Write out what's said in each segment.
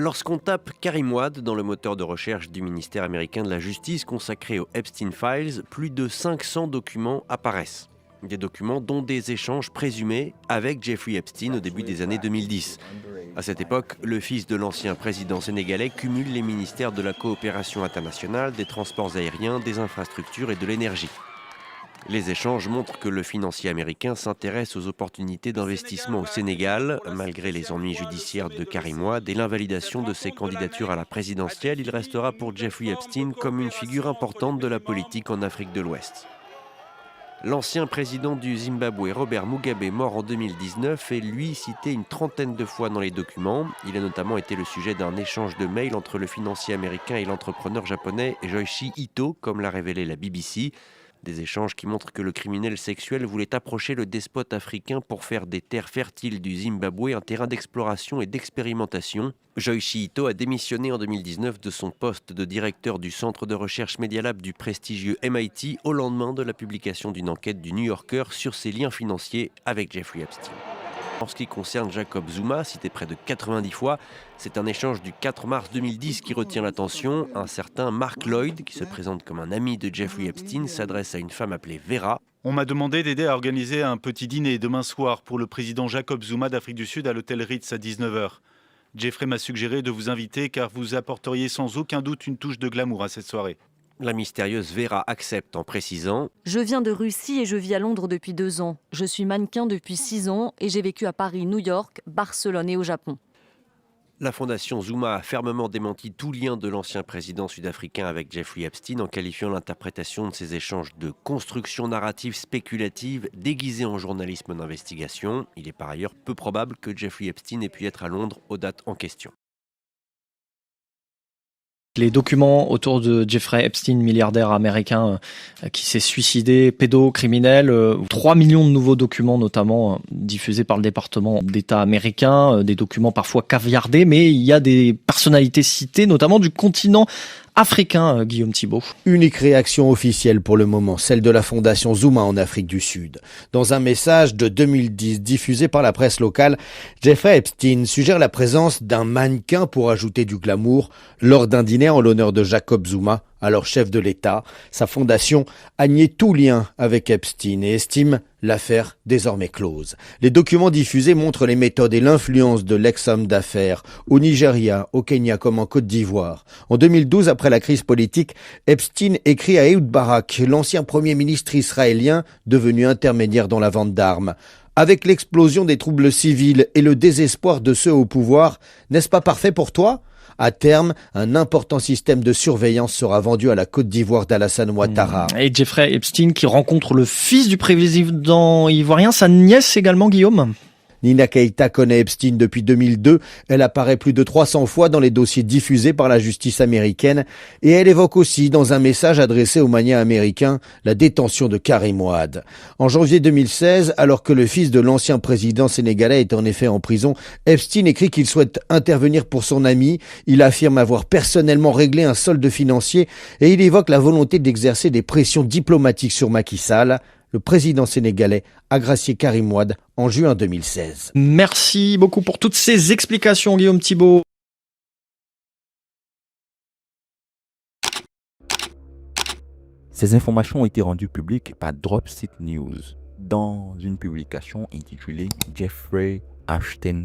Lorsqu'on tape Karim Wade dans le moteur de recherche du ministère américain de la Justice consacré aux Epstein Files, plus de 500 documents apparaissent. Des documents dont des échanges présumés avec Jeffrey Epstein au début des années 2010. À cette époque, le fils de l'ancien président sénégalais cumule les ministères de la coopération internationale, des transports aériens, des infrastructures et de l'énergie. Les échanges montrent que le financier américain s'intéresse aux opportunités d'investissement au Sénégal. Malgré les ennuis judiciaires de Karim Wade et l'invalidation de ses candidatures à la présidentielle, il restera pour Jeffrey Epstein comme une figure importante de la politique en Afrique de l'Ouest. L'ancien président du Zimbabwe, Robert Mugabe, mort en 2019, est lui cité une trentaine de fois dans les documents. Il a notamment été le sujet d'un échange de mails entre le financier américain et l'entrepreneur japonais Joichi Ito, comme l'a révélé la BBC. Des échanges qui montrent que le criminel sexuel voulait approcher le despote africain pour faire des terres fertiles du Zimbabwe un terrain d'exploration et d'expérimentation. Joichi Ito a démissionné en 2019 de son poste de directeur du centre de recherche Media Lab du prestigieux MIT au lendemain de la publication d'une enquête du New Yorker sur ses liens financiers avec Jeffrey Epstein. En ce qui concerne Jacob Zuma, cité près de 90 fois, c'est un échange du 4 mars 2010 qui retient l'attention. Un certain Mark Lloyd, qui se présente comme un ami de Jeffrey Epstein, s'adresse à une femme appelée Vera. On m'a demandé d'aider à organiser un petit dîner demain soir pour le président Jacob Zuma d'Afrique du Sud à l'hôtel Ritz à 19h. Jeffrey m'a suggéré de vous inviter car vous apporteriez sans aucun doute une touche de glamour à cette soirée. La mystérieuse Vera accepte en précisant « Je viens de Russie et je vis à Londres depuis 2 ans. Je suis mannequin depuis 6 ans et j'ai vécu à Paris, New York, Barcelone et au Japon. » La fondation Zuma a fermement démenti tout lien de l'ancien président sud-africain avec Jeffrey Epstein en qualifiant l'interprétation de ces échanges de construction narrative spéculative déguisée en journalisme d'investigation. Il est par ailleurs peu probable que Jeffrey Epstein ait pu être à Londres aux dates en question. Les documents autour de Jeffrey Epstein, milliardaire américain qui s'est suicidé, pédocriminel, 3 millions de nouveaux documents notamment diffusés par le département d'État américain, des documents parfois caviardés, mais il y a des personnalités citées, notamment du continent africain, Guillaume Thibault. Unique réaction officielle pour le moment, celle de la fondation Zuma en Afrique du Sud. Dans un message de 2010 diffusé par la presse locale, Jeffrey Epstein suggère la présence d'un mannequin pour ajouter du glamour lors d'un dîner en l'honneur de Jacob Zuma, alors chef de l'État. Sa fondation a nié tout lien avec Epstein et estime l'affaire désormais close. Les documents diffusés montrent les méthodes et l'influence de l'ex-homme d'affaires au Nigeria, au Kenya comme en Côte d'Ivoire. En 2012, après la crise politique, Epstein écrit à Ehud Barak, l'ancien premier ministre israélien devenu intermédiaire dans la vente d'armes. Avec l'explosion des troubles civils et le désespoir de ceux au pouvoir, n'est-ce pas parfait pour toi ? À terme, un important système de surveillance sera vendu à la Côte d'Ivoire d'Alassane Ouattara. Et Jeffrey Epstein qui rencontre le fils du président ivoirien, sa nièce également, Guillaume ? Nina Keita connaît Epstein depuis 2002. Elle apparaît plus de 300 fois dans les dossiers diffusés par la justice américaine et elle évoque aussi dans un message adressé aux manias américains la détention de Karim Wade. En janvier 2016, alors que le fils de l'ancien président sénégalais est en effet en prison, Epstein écrit qu'il souhaite intervenir pour son ami. Il affirme avoir personnellement réglé un solde financier et il évoque la volonté d'exercer des pressions diplomatiques sur Macky Sall. Le président sénégalais a gracié Karim Wade en juin 2016. Merci beaucoup pour toutes ces explications, Guillaume Thibault. Ces informations ont été rendues publiques par Dropseed News dans une publication intitulée Jeffrey Epstein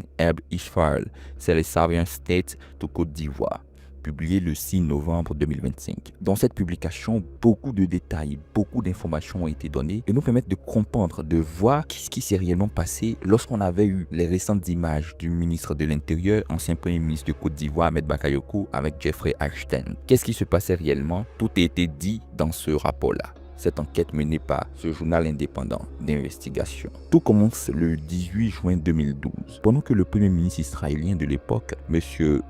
File, c'est les Southern States de Côte d'Ivoire, publié le 6 novembre 2025. Dans cette publication, beaucoup de détails, beaucoup d'informations ont été données et nous permettent de comprendre, de voir ce qui s'est réellement passé lorsqu'on avait eu les récentes images du ministre de l'Intérieur, ancien premier ministre de Côte d'Ivoire, Ahmed Bakayoko, avec Jeffrey Epstein. Qu'est-ce qui se passait réellement? Tout a été dit dans ce rapport-là. Cette enquête menée par ce journal indépendant d'investigation. Tout commence le 18 juin 2012, pendant que le premier ministre israélien de l'époque, M.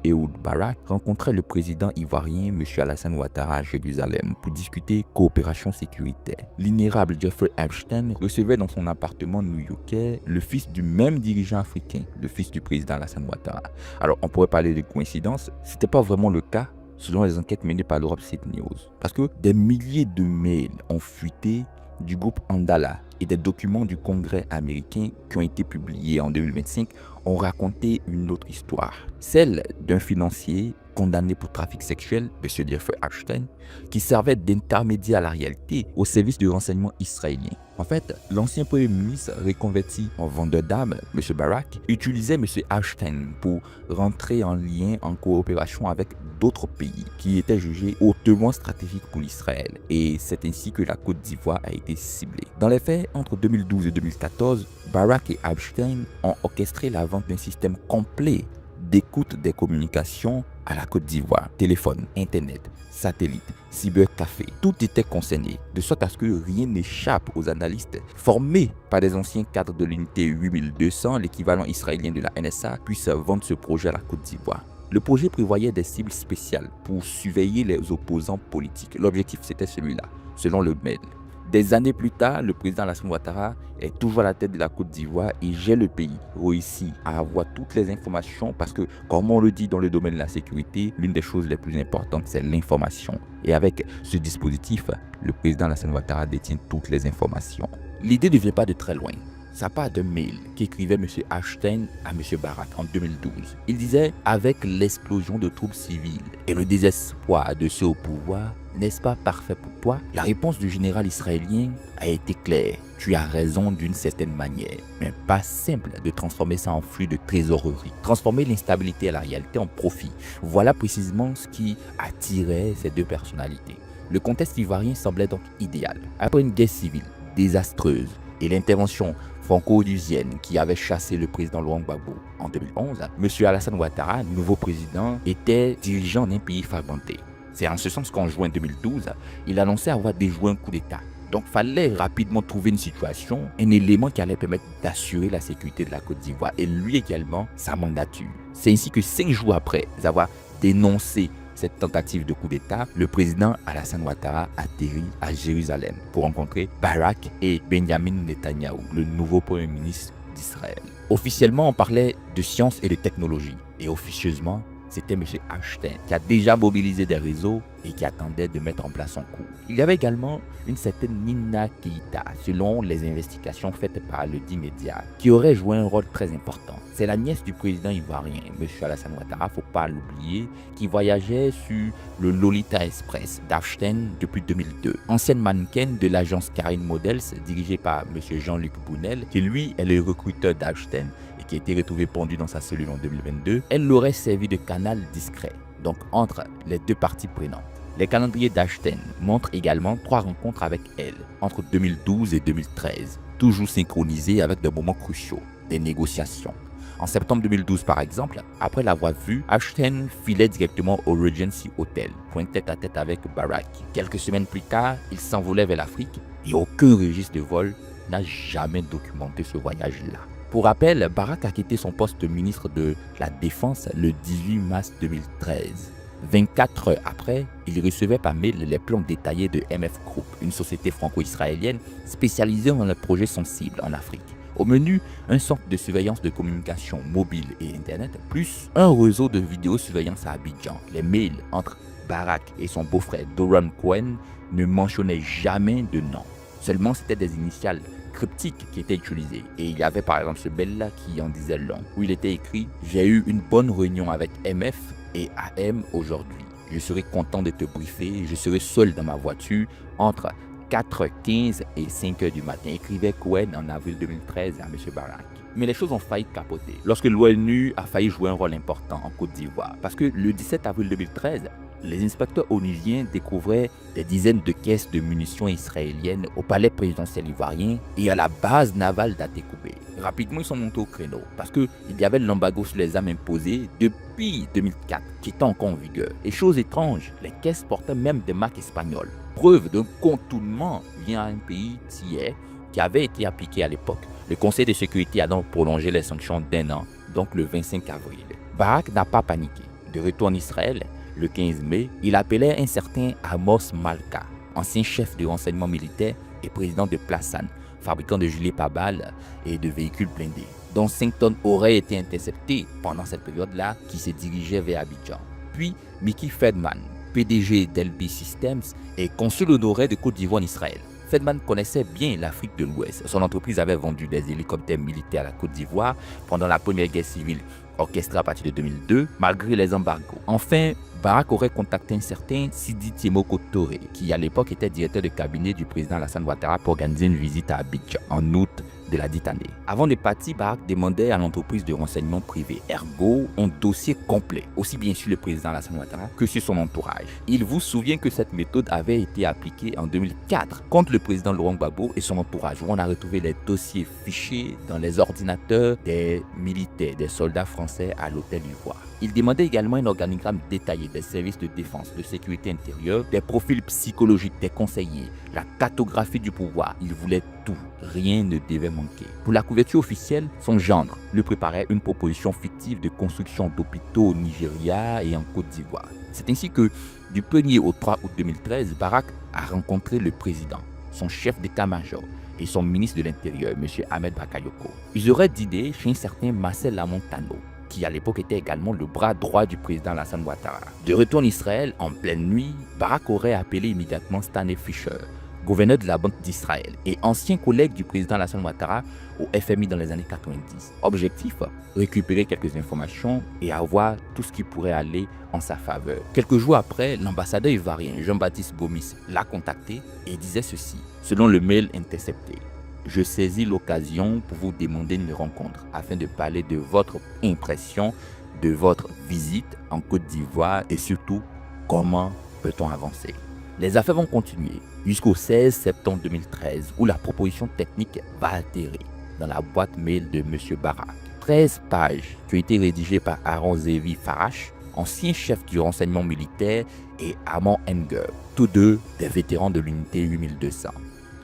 Ehud Barak, rencontrait le président ivoirien, M. Alassane Ouattara à Jérusalem pour discuter coopération sécuritaire. L'inérable Jeffrey Epstein recevait dans son appartement new-yorkais le fils du même dirigeant africain, le fils du président Alassane Ouattara. Alors on pourrait parler de coïncidence, c'était pas vraiment le cas selon les enquêtes menées par Dropseed News. Parce que des milliers de mails ont fuité du groupe Andala et des documents du Congrès américain qui ont été publiés en 2025 ont raconté une autre histoire, celle d'un financier condamné pour trafic sexuel, M. Jeffrey Epstein, qui servait d'intermédiaire à la réalité au service de renseignement israélien. En fait, l'ancien premier ministre reconverti en vendeur d'armes, M. Barak, utilisait M. Epstein pour rentrer en lien, en coopération avec d'autres pays qui étaient jugés hautement stratégiques pour l'Israël. Et c'est ainsi que la Côte d'Ivoire a été ciblée. Dans les faits, entre 2012 et 2014, Barak et Epstein ont orchestré la vente d'un système complet d'écoute des communications à la Côte d'Ivoire. Téléphone, internet, satellite, cybercafé, tout était concerné, de sorte à ce que rien n'échappe aux analystes formés par des anciens cadres de l'unité 8200, l'équivalent israélien de la NSA, puissent vendre ce projet à la Côte d'Ivoire. Le projet prévoyait des cibles spéciales pour surveiller les opposants politiques. L'objectif, c'était celui-là, selon le mail. Des années plus tard, le président Alassane Ouattara est toujours à la tête de la Côte d'Ivoire et gère le pays, réussit à avoir toutes les informations parce que, comme on le dit dans le domaine de la sécurité, l'une des choses les plus importantes, c'est l'information. Et avec ce dispositif, le président Alassane Ouattara détient toutes les informations. L'idée ne vient pas de très loin. Ça part d'un mail qu'écrivait M. Epstein à M. Barak en 2012. Il disait « Avec l'explosion de troubles civils et le désespoir de ceux au pouvoir, n'est-ce pas parfait pour toi ?» La réponse du général israélien a été claire. Tu as raison d'une certaine manière, mais pas simple de transformer ça en flux de trésorerie. Transformer l'instabilité à la réalité en profit. Voilà précisément ce qui attirait ces deux personnalités. Le contexte ivoirien semblait donc idéal. Après une guerre civile désastreuse et l'intervention franco-onusienne qui avait chassé le président Laurent Gbagbo en 2011, M. Alassane Ouattara, nouveau président, était dirigeant d'un pays fragmenté. C'est en ce sens qu'en juin 2012, il annonçait avoir déjoué un coup d'État. Donc, il fallait rapidement trouver une situation, un élément qui allait permettre d'assurer la sécurité de la Côte d'Ivoire et lui également sa mandature. C'est ainsi que 5 jours après avoir dénoncé cette tentative de coup d'État, le président Alassane Ouattara atterrit à Jérusalem pour rencontrer Barak et Benjamin Netanyahou, le nouveau premier ministre d'Israël. Officiellement, on parlait de science et de technologie, et officieusement, c'était M. Epstein qui a déjà mobilisé des réseaux et qui attendait de mettre en place son coup. Il y avait également une certaine Nina Keita, selon les investigations faites par le dit média, qui aurait joué un rôle très important. C'est la nièce du président ivoirien, M. Alassane Ouattara, faut pas l'oublier, qui voyageait sur le Lolita Express d'Epstein depuis 2002. Ancienne mannequin de l'agence Karine Models, dirigée par M. Jean-Luc Bounel, qui lui est le recruteur d'Epstein et qui a été retrouvé pendu dans sa cellule en 2022, elle l'aurait servi de canal discret, donc entre les deux parties prenantes. Les calendriers d'Epstein montrent également 3 rencontres avec elle entre 2012 et 2013, toujours synchronisées avec des moments cruciaux, des négociations. En septembre 2012 par exemple, après l'avoir vue, Epstein filait directement au Regency Hotel, point tête-à-tête avec Barak. Quelques semaines plus tard, il s'envolait vers l'Afrique et aucun registre de vol n'a jamais documenté ce voyage-là. Pour rappel, Barak a quitté son poste de ministre de la Défense le 18 mars 2013. 24 heures après, il recevait par mail les plans détaillés de MF Group, une société franco-israélienne spécialisée dans les projets sensibles en Afrique. Au menu, un centre de surveillance de communication mobile et Internet, plus un réseau de vidéosurveillance à Abidjan. Les mails entre Barak et son beau-frère Doron Cohen ne mentionnaient jamais de nom. Seulement, c'était des initiales cryptiques qui étaient utilisées. Et il y avait par exemple ce mail-là qui en disait long, où il était écrit « J'ai eu une bonne réunion avec MF et AM aujourd'hui. Je serai content de te briefer. Je serai seul dans ma voiture entre 4h15 et 5h du matin », écrivait Cohen en avril 2013 à M. Barak. Mais les choses ont failli capoter lorsque l'ONU a failli jouer un rôle important en Côte d'Ivoire. Parce que le 17 avril 2013, les inspecteurs onusiens découvraient des dizaines de caisses de munitions israéliennes au palais présidentiel ivoirien et à la base navale d'Atekoubé. Rapidement, ils sont montés au créneau parce qu'il y avait l'embargo sur les armes imposé depuis 2004 qui était encore en vigueur. Et chose étrange, les caisses portaient même des marques espagnoles. Preuve d'un contournement via un pays tiers qui avait été appliqué à l'époque. Le Conseil de sécurité a donc prolongé les sanctions d'1 an, donc le 25 avril. Barak n'a pas paniqué. De retour en Israël, le 15 mai, il appelait un certain Amos Malka, ancien chef de renseignement militaire et président de Plasan, fabricant de gilets pare-balles et de véhicules blindés, dont 5 tonnes auraient été interceptées pendant cette période-là, qui se dirigeait vers Abidjan. Puis, Mickey Fedman, PDG d'LB Systems et consul honoraire de Côte d'Ivoire en Israël. Feldman connaissait bien l'Afrique de l'Ouest. Son entreprise avait vendu des hélicoptères militaires à la Côte d'Ivoire pendant la première guerre civile, orchestrée à partir de 2002, malgré les embargos. Enfin, Barak aurait contacté un certain Sidi Tiemoko Touré, qui à l'époque était directeur de cabinet du président Alassane Ouattara pour organiser une visite à Abidjan en août de la dite année. Avant de partir, Barak demandait à l'entreprise de renseignement privé Ergo un dossier complet, aussi bien sur le président Alassane Ouattara que sur son entourage. Il vous souvient que cette méthode avait été appliquée en 2004 contre le président Laurent Gbagbo et son entourage, où on a retrouvé les dossiers fichés dans les ordinateurs des militaires, des soldats français à l'hôtel Ivoire. Il demandait également un organigramme détaillé des services de défense, de sécurité intérieure, des profils psychologiques des conseillers, la cartographie du pouvoir. Il voulait tout, rien ne devait manquer. Pour la couverture officielle, son gendre lui préparait une proposition fictive de construction d'hôpitaux au Nigeria et en Côte d'Ivoire. C'est ainsi que, du 1er au 3 août 2013, Barak a rencontré le président, son chef d'état-major et son ministre de l'Intérieur, M. Ahmed Bakayoko. Ils auraient dîné chez un certain Marcel Lamontano, qui à l'époque était également le bras droit du président Alassane Ouattara. De retour en Israël, en pleine nuit, Barak aurait appelé immédiatement Stanley Fischer, gouverneur de la Banque d'Israël et ancien collègue du président Alassane Ouattara au FMI dans les années 90. Objectif, récupérer quelques informations et avoir tout ce qui pourrait aller en sa faveur. Quelques jours après, l'ambassadeur ivoirien Jean-Baptiste Gomis l'a contacté et disait ceci, selon le mail intercepté. Je saisis l'occasion pour vous demander une rencontre afin de parler de votre impression, de votre visite en Côte d'Ivoire et surtout, comment peut-on avancer. Les affaires vont continuer jusqu'au 16 septembre 2013 où la proposition technique va atterrir dans la boîte mail de M. Barak. 13 pages qui ont été rédigées par Aaron Zevi Farache, ancien chef du renseignement militaire, et Armand Enger, tous deux des vétérans de l'unité 8200.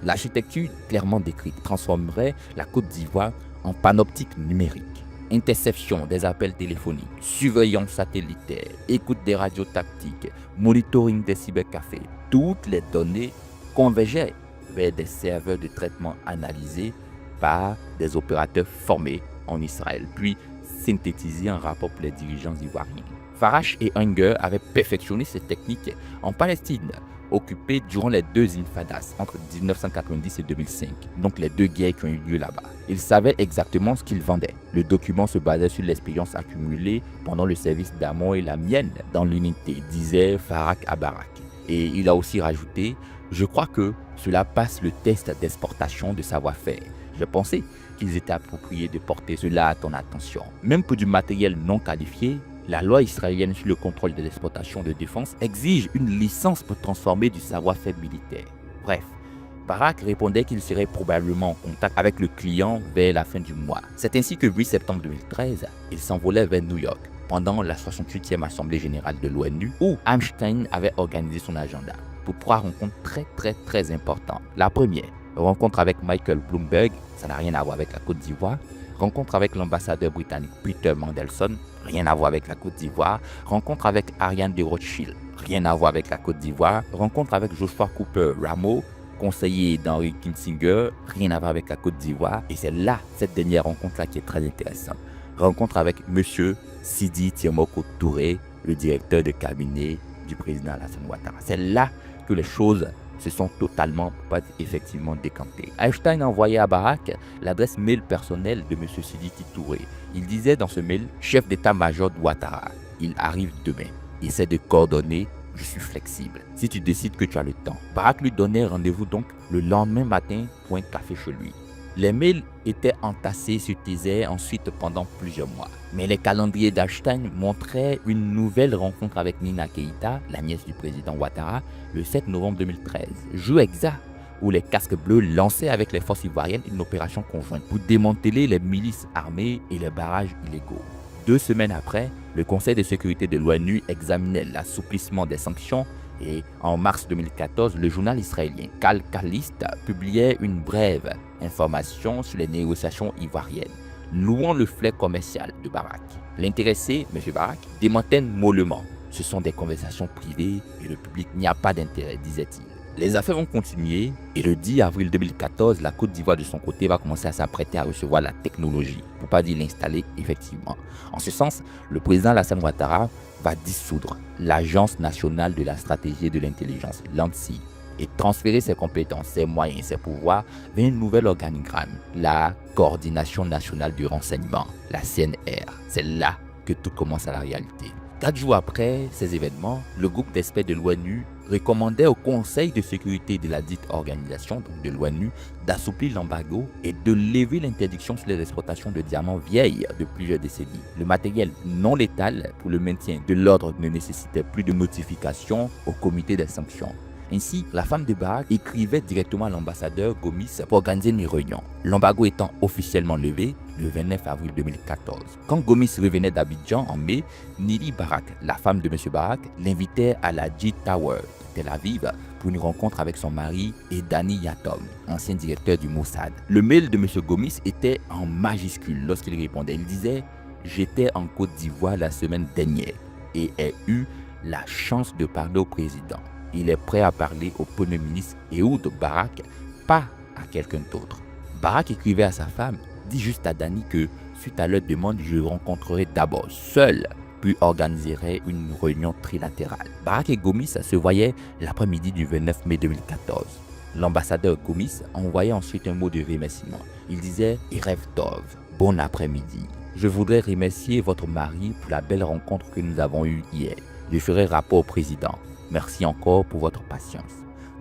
L'architecture clairement décrite transformerait la Côte d'Ivoire en panoptique numérique. Interception des appels téléphoniques, surveillance satellitaire, écoute des radios tactiques, monitoring des cybercafés. Toutes les données convergeaient vers des serveurs de traitement analysés par des opérateurs formés en Israël, puis synthétisés en rapport pour les dirigeants ivoiriens. Farache et Enger avaient perfectionné ces techniques en Palestine, occupés durant les deux infadas entre 1990 et 2005, donc les deux guerres qui ont eu lieu là-bas. Ils savaient exactement ce qu'ils vendaient. Le document se basait sur l'expérience accumulée pendant le service d'Amon et la mienne dans l'unité, disait Farak à Barak. Et il a aussi rajouté « Je crois que cela passe le test d'exportation de savoir-faire. Je pensais qu'ils étaient appropriés de porter cela à ton attention. Même pour du matériel non qualifié, la loi israélienne sur le contrôle de l'exploitation de défense exige une licence pour transformer du savoir-faire militaire. » Bref, Barak répondait qu'il serait probablement en contact avec le client vers la fin du mois. C'est ainsi que 8 septembre 2013, il s'envolait vers New York pendant la 68e Assemblée Générale de l'ONU où Einstein avait organisé son agenda pour 3 rencontres très importantes. La première, rencontre avec Michael Bloomberg, ça n'a rien à voir avec la Côte d'Ivoire. Rencontre avec l'ambassadeur britannique Peter Mandelson, rien à voir avec la Côte d'Ivoire. Rencontre avec Ariane de Rothschild, rien à voir avec la Côte d'Ivoire. Rencontre avec Joshua Cooper Rameau, conseiller d'Henry Kissinger, rien à voir avec la Côte d'Ivoire. Et c'est là, cette dernière rencontre-là qui est très intéressante. Rencontre avec Monsieur Sidi Tiemoko Touré, le directeur de cabinet du président Alassane Ouattara. C'est là que les choses se sont totalement, effectivement décantées. Einstein a envoyé à Barak l'adresse mail personnelle de M. Sidi Touré. Il disait dans ce mail, chef d'état-major de Ouattara, il arrive demain. Essaie de coordonner, je suis flexible. Si tu décides que tu as le temps. Barak lui donnait rendez-vous donc le lendemain matin pour un café chez lui. Les mails étaient entassés sur Teaser ensuite pendant plusieurs mois. Mais les calendriers d'Einstein montraient une nouvelle rencontre avec Nina Keïta, la nièce du président Ouattara, le 7 novembre 2013. Jour exact où les casques bleus lançaient avec les forces ivoiriennes une opération conjointe pour démanteler les milices armées et les barrages illégaux. 2 semaines après, le Conseil de sécurité de l'ONU examinait l'assouplissement des sanctions et en mars 2014, le journal israélien Calcalist publiait une brève information sur les négociations ivoiriennes, louant le flair commercial de Barak. L'intéressé, M. Barak, démentait mollement. Ce sont des conversations privées et le public n'y a pas d'intérêt, disait-il. Les affaires vont continuer et le 10 avril 2014, la Côte d'Ivoire de son côté va commencer à s'apprêter à recevoir la technologie, pour pas dire l'installer effectivement. En ce sens, le président Alassane Ouattara va dissoudre l'Agence nationale de la stratégie et de l'intelligence, l'ANSSI, et transférer ses compétences, ses moyens, ses pouvoirs vers un nouvel organigramme, la Coordination nationale du renseignement, la CNR. C'est là que tout commence à la réalité. 4 jours après ces événements, le groupe d'experts de l'ONU recommandait au Conseil de sécurité de la dite organisation, donc de l'ONU, d'assouplir l'embargo et de lever l'interdiction sur les exportations de diamants vieilles de plusieurs décennies. Le matériel non létal pour le maintien de l'ordre ne nécessitait plus de notification au comité des sanctions. Ainsi, la femme de Barack écrivait directement à l'ambassadeur Gomis pour organiser une réunion. L'embargo étant officiellement levé le 29 avril 2014. Quand Gomis revenait d'Abidjan en mai, Nili Barak, la femme de M. Barak, l'invitait à la J Tower de Tel Aviv pour une rencontre avec son mari et Dani Yatom, ancien directeur du Mossad. Le mail de M. Gomis était en majuscule lorsqu'il répondait. Il disait « J'étais en Côte d'Ivoire la semaine dernière et ai eu la chance de parler au président. Il est prêt à parler au Premier ministre Ehud Barak, pas à quelqu'un d'autre. » Barak écrivait à sa femme, dit juste à Dani que, suite à leur demande, je rencontrerai d'abord seul, puis organiserai une réunion trilatérale. Barak et Gomis se voyaient l'après-midi du 29 mai 2014. L'ambassadeur Gomis envoyait ensuite un mot de remerciement. Il disait « Erev Tov, bon après-midi. Je voudrais remercier votre mari pour la belle rencontre que nous avons eue hier. Je ferai rapport au président. Merci encore pour votre patience. »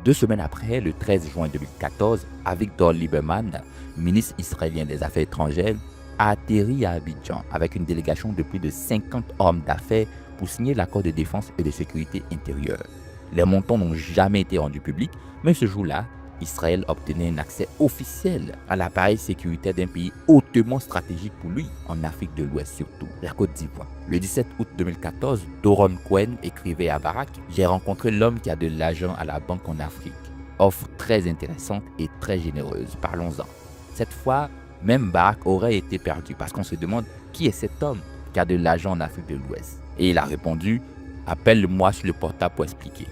2 semaines après, le 13 juin 2014, Avigdor Lieberman, ministre israélien des Affaires étrangères, a atterri à Abidjan avec une délégation de plus de 50 hommes d'affaires pour signer l'accord de défense et de sécurité intérieure. Les montants n'ont jamais été rendus publics, mais ce jour-là, Israël obtenait un accès officiel à l'appareil sécuritaire d'un pays hautement stratégique pour lui, en Afrique de l'Ouest surtout, la Côte d'Ivoire. Le 17 août 2014, Doron Cohen écrivait à Barak « J'ai rencontré l'homme qui a de l'argent à la banque en Afrique. Offre très intéressante et très généreuse, parlons-en. » Cette fois, même Barak aurait été perdu parce qu'on se demande qui est cet homme qui a de l'argent en Afrique de l'Ouest. Et il a répondu « Appelle-moi sur le portable pour expliquer. »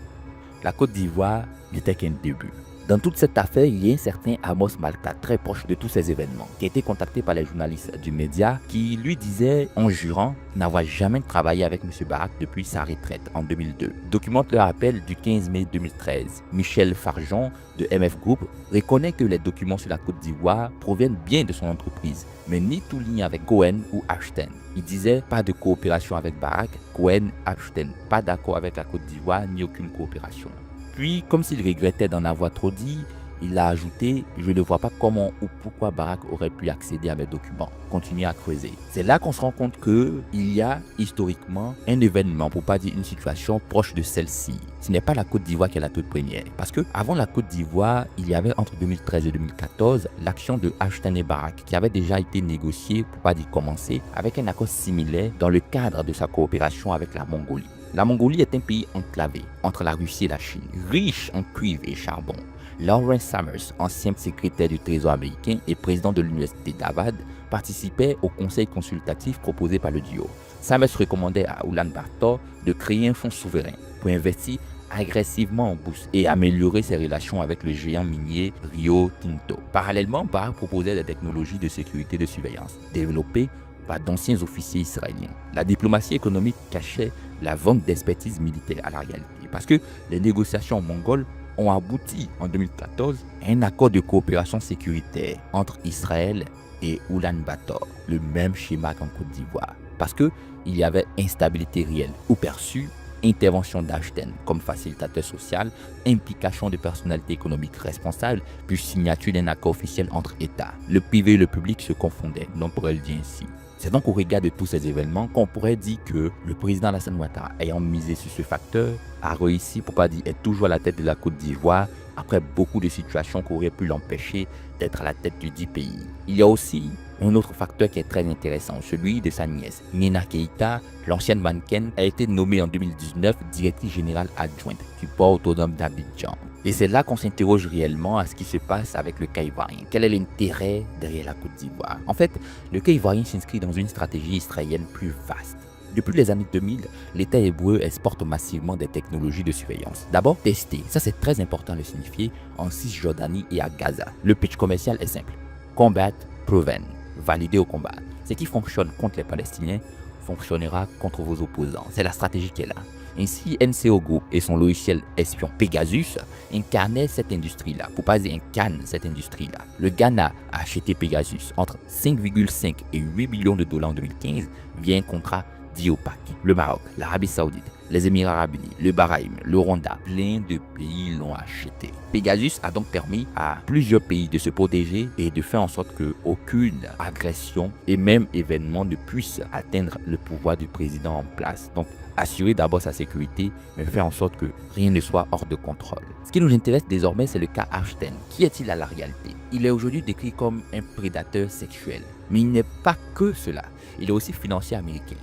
La Côte d'Ivoire n'était qu'un début. Dans toute cette affaire, il y a un certain Amos Malta, très proche de tous ces événements, qui a été contacté par les journalistes du média, qui lui disait, en jurant, n'avoir jamais travaillé avec M. Barak depuis sa retraite en 2002. Documente le rappel du 15 mai 2013. Michel Farjon, de MF Group, reconnaît que les documents sur la Côte d'Ivoire proviennent bien de son entreprise, mais ni tout lien avec Cohen ou Ashton. Il disait pas de coopération avec Barak, Cohen, Ashton, pas d'accord avec la Côte d'Ivoire, ni aucune coopération. Puis, comme s'il regrettait d'en avoir trop dit, il a ajouté « Je ne vois pas comment ou pourquoi Barak aurait pu accéder à mes documents. » Continuez à creuser. C'est là qu'on se rend compte qu'il y a historiquement un événement, pour pas dire une situation proche de celle-ci. Ce n'est pas la Côte d'Ivoire qui est la toute première. Parce que avant la Côte d'Ivoire, il y avait entre 2013 et 2014 l'action de Ashton et Barak qui avait déjà été négociée, pour pas dire commencée, avec un accord similaire dans le cadre de sa coopération avec la Mongolie. La Mongolie est un pays enclavé entre la Russie et la Chine, riche en cuivre et charbon. Lawrence Summers, ancien secrétaire du Trésor américain et président de l'université d'Harvard, participait au conseil consultatif proposé par le duo. Summers recommandait à Ulaanbaatar de créer un fonds souverain pour investir agressivement en bourse et améliorer ses relations avec le géant minier Rio Tinto. Parallèlement, Barak proposait des technologies de sécurité de surveillance développées par d'anciens officiers israéliens. La diplomatie économique cachait la vente d'expertise militaire à la réalité, parce que les négociations mongoles ont abouti en 2014 à un accord de coopération sécuritaire entre Israël et Ulaanbaatar, le même schéma qu'en Côte d'Ivoire, parce qu'il y avait instabilité réelle ou perçue, intervention d'Ashton comme facilitateur social, implication de personnalités économiques responsables, puis signature d'un accord officiel entre États. Le privé et le public se confondaient, on pourrait le dire ainsi. C'est donc au regard de tous ces événements qu'on pourrait dire que le président Alassane Ouattara, ayant misé sur ce facteur, a réussi, pour pas dire être toujours à la tête de la Côte d'Ivoire, après beaucoup de situations qui auraient pu l'empêcher d'être à la tête du dit pays. Il y a aussi un autre facteur qui est très intéressant, celui de sa nièce. Nina Keïta, l'ancienne mannequin, a été nommée en 2019 directrice générale adjointe du port autonome d'Abidjan. Et c'est là qu'on s'interroge réellement à ce qui se passe avec le cas ivoirien. Quel est l'intérêt derrière la Côte d'Ivoire? En fait, le cas ivoirien s'inscrit dans une stratégie israélienne plus vaste. Depuis les années 2000, l'État hébreu exporte massivement des technologies de surveillance. D'abord, testées, ça c'est très important de le signifier, en Cisjordanie et à Gaza. Le pitch commercial est simple. Combat, proven, valider au combat. Ce qui fonctionne contre les Palestiniens fonctionnera contre vos opposants. C'est la stratégie qu'elle a. Ainsi, NCO Group et son logiciel espion Pegasus incarnaient cette industrie-là, pour pas dire incarnent cette industrie-là. Le Ghana a acheté Pegasus entre 5,5 et 8 millions de dollars en 2015 via un contrat dit opaque. Le Maroc, l'Arabie Saoudite, les Émirats Arabes Unis, le Bahreïn, le Rwanda, plein de pays l'ont acheté. Pegasus a donc permis à plusieurs pays de se protéger et de faire en sorte qu'aucune agression et même événement ne puisse atteindre le pouvoir du président en place. Donc, assurer d'abord sa sécurité, mais faire en sorte que rien ne soit hors de contrôle. Ce qui nous intéresse désormais, c'est le cas Ashton. Qui est-il à la réalité? Il est aujourd'hui décrit comme un prédateur sexuel. Mais il n'est pas que cela. Il est aussi financier américain.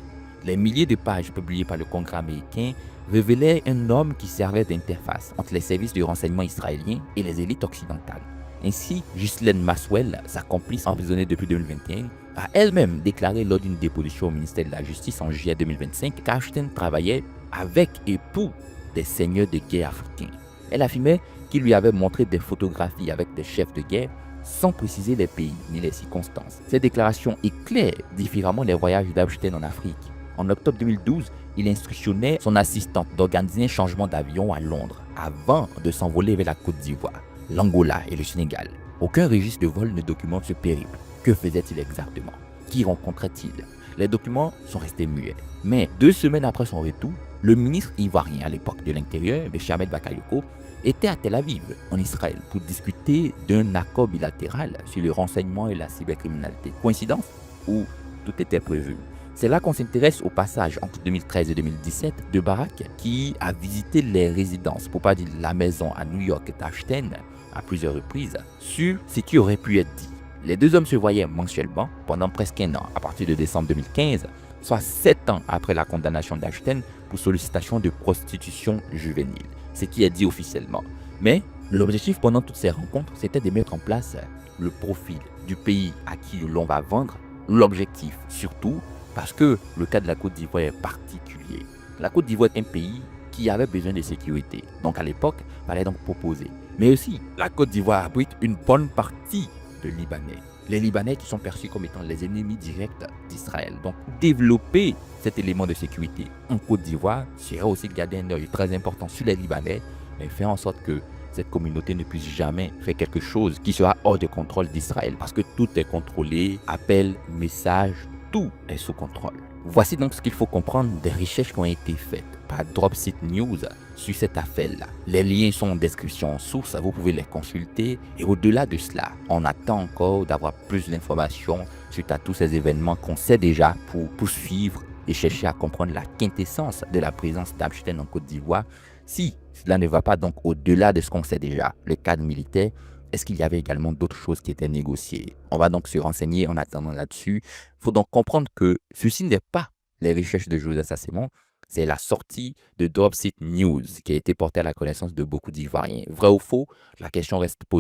Les milliers de pages publiées par le Congrès américain révélaient un homme qui servait d'interface entre les services de renseignement israéliens et les élites occidentales. Ainsi, Ghislaine Maxwell, sa complice emprisonnée depuis 2021, a elle-même déclaré lors d'une déposition au ministère de la Justice en juillet 2025 qu'Ashton travaillait avec et pour des seigneurs de guerre africains. Elle affirmait qu'il lui avait montré des photographies avec des chefs de guerre sans préciser les pays ni les circonstances. Cette déclaration éclaire différemment les voyages d'Ashton en Afrique. En octobre 2012, il instructionnait son assistante d'organiser un changement d'avion à Londres avant de s'envoler vers la Côte d'Ivoire, l'Angola et le Sénégal. Aucun registre de vol ne documente ce périple. Que faisait-il exactement? Qui rencontrait-il? Les documents sont restés muets. Mais 2 semaines après son retour, le ministre ivoirien à l'époque de l'Intérieur, M. Ahmed Bakayoko, était à Tel Aviv, en Israël, pour discuter d'un accord bilatéral sur le renseignement et la cybercriminalité. Coïncidence ou tout était prévu? C'est là qu'on s'intéresse au passage entre 2013 et 2017 de Barack, qui a visité les résidences, pour pas dire la maison à New York d'Ashton, à plusieurs reprises, sur ce qui aurait pu être dit. Les deux hommes se voyaient mensuellement pendant presque 1 an, à partir de décembre 2015, soit 7 ans après la condamnation d'Ashton pour sollicitation de prostitution juvénile, ce qui est dit officiellement. Mais l'objectif pendant toutes ces rencontres, c'était de mettre en place le profil du pays à qui l'on va vendre. L'objectif surtout, parce que le cas de la Côte d'Ivoire est particulier. La Côte d'Ivoire est un pays qui avait besoin de sécurité. Donc à l'époque, il fallait donc proposer. Mais aussi, la Côte d'Ivoire abrite une bonne partie de Libanais. Les Libanais qui sont perçus comme étant les ennemis directs d'Israël. Donc développer cet élément de sécurité en Côte d'Ivoire serait aussi garder un œil très important sur les Libanais et faire en sorte que cette communauté ne puisse jamais faire quelque chose qui sera hors de contrôle d'Israël. Parce que tout est contrôlé, appel, message, tout est sous contrôle. Voici donc ce qu'il faut comprendre des recherches qui ont été faites par Dropseed News sur cette affaire-là. Les liens sont en description en source, vous pouvez les consulter. Et au-delà de cela, on attend encore d'avoir plus d'informations suite à tous ces événements qu'on sait déjà pour poursuivre et chercher à comprendre la quintessence de la présence d'Ashton en Côte d'Ivoire. Si cela ne va pas donc au-delà de ce qu'on sait déjà, le cadre militaire, est-ce qu'il y avait également d'autres choses qui étaient négociées? On va donc se renseigner en attendant là-dessus. Il faut donc comprendre que ceci n'est pas les recherches de Joseph Assemon, c'est la sortie de Dropseed News qui a été portée à la connaissance de beaucoup d'Ivoiriens. Vrai ou faux, la question reste posée.